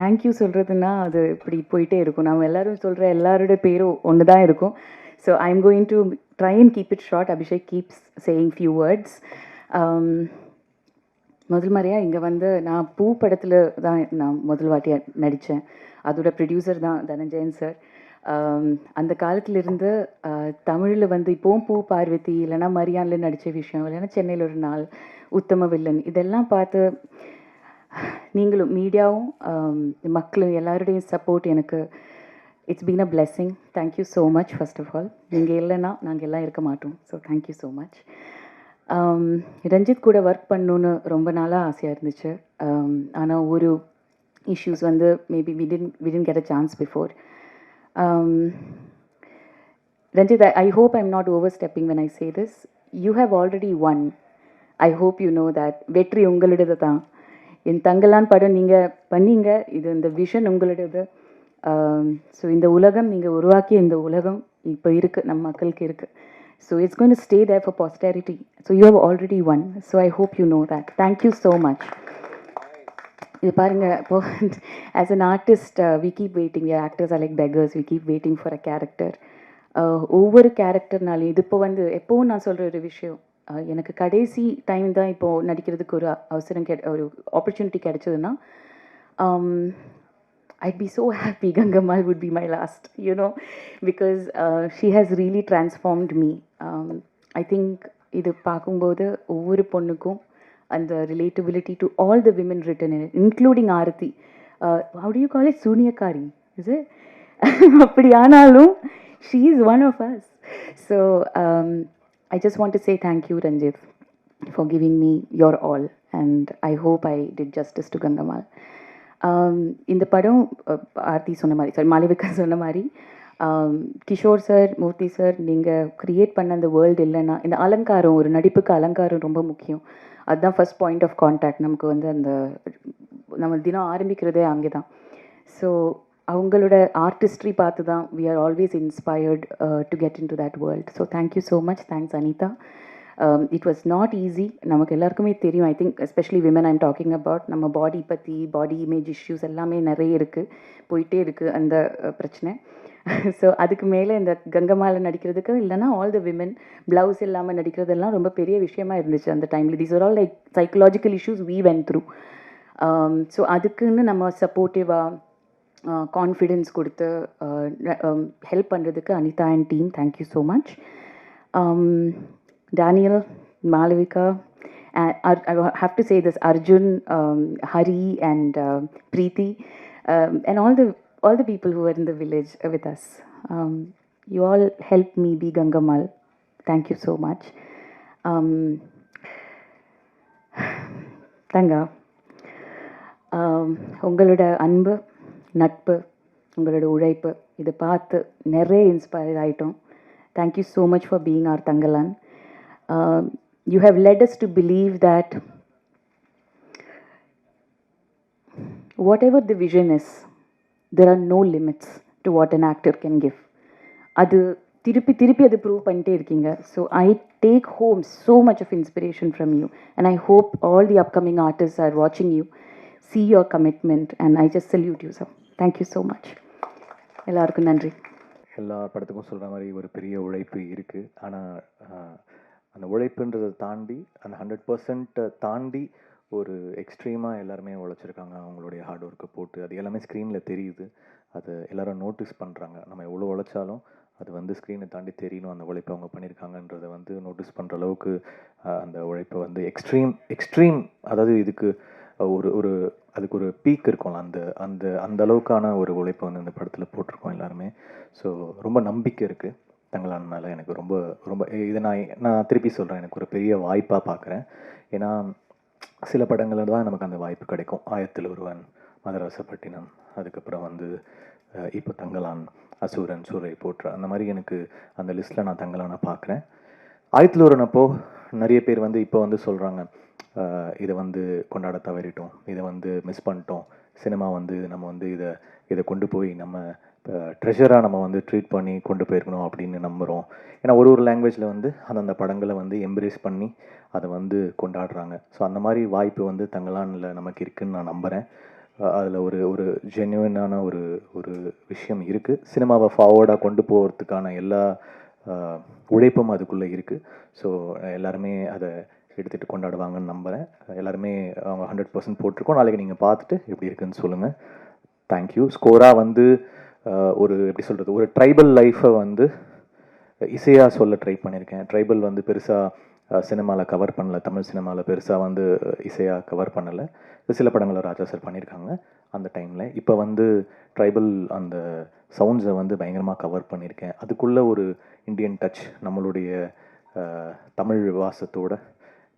Thank you சொல்கிறதுனா அது இப்படி போயிட்டே இருக்கும். நம்ம எல்லோரும் சொல்கிற எல்லாரோட பேரும் ஒன்று தான் இருக்கும். So I am going to try and keep it short. Abhishek keeps saying few words. முதல் முறையாக இங்கே வந்து நான் பூ படத்தில் தான் நான் முதல் வாட்டியாக நடித்தேன். அதோட ப்ரொடியூசர் தான் தனஞ்சயன் சார். அந்த காலத்திலிருந்து தமிழில் வந்து இப்போவும் பூ பார்வதி இல்லைனா மரியானில் நடித்த விஷயம், இல்லைனா சென்னையில் ஒரு நாள், உத்தம வில்லன், இதெல்லாம் பார்த்து நீங்களும் மீடியாவும் மக்களும் எல்லாருடைய சப்போர்ட் எனக்கு it's been a blessing. Thank you so much. First of all நீங்கள் இல்லைன்னா நாங்கள் எல்லாம் இருக்க மாட்டோம். So thank you so much. Ranjith கூட ஒர்க் பண்ணணுன்னு ரொம்ப நாளாக ஆசையாக இருந்துச்சு. ஆனால் ஒரு இஷ்யூஸ் வந்து maybe we didn't get a chance before. Ranjit, I hope I'm not overstepping when I say this. You have already won. I hope you know that. வெற்றி உங்களுடையது தான். என் தங்கலான் படம் நீங்கள் பண்ணீங்க. இது இந்த விஷன் உங்களுடையது. ஸோ இந்த உலகம் நீங்கள் உருவாக்கிய இந்த உலகம் இப்போ இருக்குது, நம்ம மக்களுக்கு இருக்குது. So it's going to stay there for posterity. So you have already one. So I hope you know that. Thank you so much. இது பாருங்கள், இப்போது as an artist we keep waiting. Actors are like beggars. We keep waiting for a character. ஒவ்வொரு கேரக்டர்னாலையும் இது இப்போ வந்து எப்போவும் நான் சொல்கிற ஒரு விஷயம், எனக்கு கடைசி டைம் தான் இப்போது நடிக்கிறதுக்கு ஒரு அவசரம் ஒரு ஆப்பர்ச்சுனிட்டி கிடைச்சதுன்னா, I'd be so happy Gangamal would be my last, you know, because she has really transformed me. I think இது பார்க்கும்போது ஒவ்வொரு பொண்ணுக்கும் அந்த relatability to all the women written in it, including Aarati. How do you call it? Sunyakari, is it? அப்படி ஆனாலும் she is one of us. So I just want to say thank you, Ranjit, for giving me your all, and I hope I did justice to Gangamal. இந்த படம் ஆர்த்தி சொன்ன மாதிரி, sorry Malavika சொன்ன மாதிரி, Kishore sir, மூர்த்தி sir, நீங்கள் create பண்ண அந்த world இல்லைன்னா, இந்த அலங்காரம், ஒரு நடிப்புக்கு அலங்காரம் ரொம்ப முக்கியம். அதுதான் ஃபஸ்ட் பாயிண்ட் ஆஃப் கான்டாக்ட் நமக்கு வந்து. அந்த நம்ம தினம் ஆரம்பிக்கிறதே அங்கே தான். ஸோ அவங்களோட ஆர்டிஸ்ட்ரி பார்த்து தான் we are always inspired to get into that world. So thank you so much. Thanks Anitha. It was not easy. நமக்கு எல்லாருக்குமே தெரியும். I think especially women I'm talking about. நம்ம பாடி பற்றி, பாடி இமேஜ் இஷ்யூஸ் எல்லாமே நிறைய இருக்குது, போயிட்டே இருக்குது அந்த பிரச்சனை. ஸோ அதுக்கு மேலே இந்த கங்கமாலை நடிக்கிறதுக்கு இல்லைனா ஆல் த விமன் ப்ளவுஸ் இல்லாமல் நடிக்கிறதெல்லாம் ரொம்ப பெரிய விஷயமா இருந்துச்சு அந்த டைமில். These are all like psychological issues we went through. So அதுக்குன்னு நம்ம சப்போர்ட்டிவாக கான்ஃபிடென்ஸ் கொடுத்து ஹெல்ப் பண்ணுறதுக்கு Anitha and team, thank you so much. Daniel, Malavika, I have to say this, Arjun, Hari and Preeti, and all the people who were in the village with us. You all helped me be Gangamal. Thank you so much. Tanga, உங்களோட அன்பு, நட்பு, உங்களோட உழைப்பு, இதை பார்த்து நிறைய inspire ஆகிட்டோம். Thank you so much for being our Tangalan. You have led us to believe that whatever the vision is, there are no limits to what an actor can give. அது திருப்பி அது ப்ரூவ் பண்ணிட்டே இருக்கீங்க. So I take home so much of inspiration from you, and I hope all the upcoming artists are watching you, see your commitment, and I just salute you, sir. Thank you so much. எல்லாருக்கும் நன்றி. எல்லா படத்துக்கும் சொல்கிற மாதிரி ஒரு பெரிய உழைப்பு இருக்குது. ஆனால் அந்த உழைப்புன்றதை தாண்டி, அந்த 100% தாண்டி ஒரு எக்ஸ்ட்ரீமாக எல்லாருமே உழைச்சிருக்காங்க. அவங்களுடைய ஹார்ட் ஒர்க்கை போட்டு அது எல்லாமே ஸ்க்ரீனில் தெரியுது. அதை எல்லோரும் நோட்டீஸ் பண்ணுறாங்க. நம்ம எவ்வளோ உழைச்சாலும் அது வந்து ஸ்க்ரீனை தாண்டி தெரியணும் அந்த உழைப்பை அவங்க பண்ணியிருக்காங்கன்றதை வந்து நோட்டீஸ் பண்ணுற அளவுக்கு அந்த உழைப்பை வந்து எக்ஸ்ட்ரீம் அதாவது இதுக்கு ஒரு அதுக்கு ஒரு பீக் இருக்கும்ல, அந்த அந்த அந்த அளவுக்கான ஒரு உழைப்பை வந்து இந்த படத்தில் போட்டிருக்கோம் எல்லாருமே. ஸோ ரொம்ப நம்பிக்கை இருக்குது தங்கலான் மேலே. எனக்கு ரொம்ப ரொம்ப இதை நான் திருப்பி சொல்கிறேன், எனக்கு ஒரு பெரிய வாய்ப்பாக பார்க்குறேன். ஏன்னா சில படங்களில் தான் நமக்கு அந்த வாய்ப்பு கிடைக்கும். ஆயிரத்தில் ஒருவன், மதராசப்பட்டினம், அதுக்கப்புறம் வந்து இப்போ தங்கலான், அசூரன், சூரை போற்ற, அந்த மாதிரி எனக்கு அந்த லிஸ்ட்டில் நான் தங்கலானை பார்க்குறேன். ஆயிரத்தில் ஒருவன் அப்போது நிறைய பேர் வந்து இப்போ வந்து சொல்கிறாங்க, இதை வந்து கொண்டாட தவறிட்டோம், இதை வந்து மிஸ் பண்ணிட்டோம், சினிமா வந்து நம்ம வந்து இதை கொண்டு போய் நம்ம ட்ரெஷராக நம்ம வந்து ட்ரீட் பண்ணி கொண்டு போயிருக்கணும் அப்படின்னு நம்புகிறோம். ஏன்னா ஒரு லாங்குவேஜில் வந்து அந்தந்த படங்களை வந்து எம்ப்ரேஸ் பண்ணி அதை வந்து கொண்டாடுறாங்க. ஸோ அந்த மாதிரி வாய்ப்பு வந்து தங்கலானில் நமக்கு இருக்குதுன்னு நான் நம்புகிறேன். அதில் ஒரு ஒரு ஜென்யூனான ஒரு ஒரு விஷயம் இருக்குது. சினிமாவை ஃபார்வர்டாக கொண்டு போகிறதுக்கான எல்லா உழைப்பும் அதுக்குள்ளே இருக்குது. ஸோ எல்லாருமே அதை எடுத்துகிட்டு கொண்டாடுவாங்கன்னு நம்புகிறேன். எல்லாருமே அவங்க 100% போட்டிருக்கோம். நாளைக்கு நீங்கள் பார்த்துட்டு எப்படி இருக்குன்னு சொல்லுங்கள். தேங்க்யூ. ஸ்கோராக வந்து ஒரு எப்படி சொல்கிறது, ஒரு ட்ரைபல் லைஃப்பை வந்து இசையாக சொல்ல ட்ரை பண்ணியிருக்கேன். ட்ரைபல் வந்து பெருசாக சினிமாவில் கவர் பண்ணல, தமிழ் சினிமாவில் பெருசாக வந்து இசையாக கவர் பண்ணலை. சில படங்களை ராஜா சார் பண்ணியிருக்காங்க அந்த டைமில். இப்போ வந்து ட்ரைபல் அந்த சவுண்ட்ஸை வந்து பயங்கரமாக கவர் பண்ணியிருக்கேன். அதுக்குள்ளே ஒரு இந்தியன் டச் நம்மளுடைய தமிழ் வாசத்தோட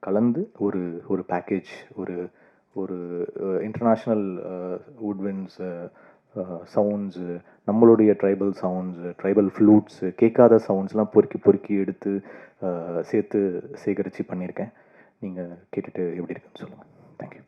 கலந்து ஒரு ஒரு பேக்கேஜ், ஒரு ஒரு இன்டர்நேஷ்னல் வுட்வின்ஸ் சவுண்ட்ஸு, நம்மளுடைய ட்ரைபல் சவுண்ட்ஸு, ட்ரைபல் ஃப்ளூட்ஸு, கேட்காத சவுண்ட்ஸ்லாம் பொறுக்கி பொறுக்கி எடுத்து சேர்த்து சேகரித்து பண்ணியிருக்கேன். நீங்கள் கேட்டுட்டு எப்படி இருக்குன்னு சொல்லுங்கள். தேங்க்யூ.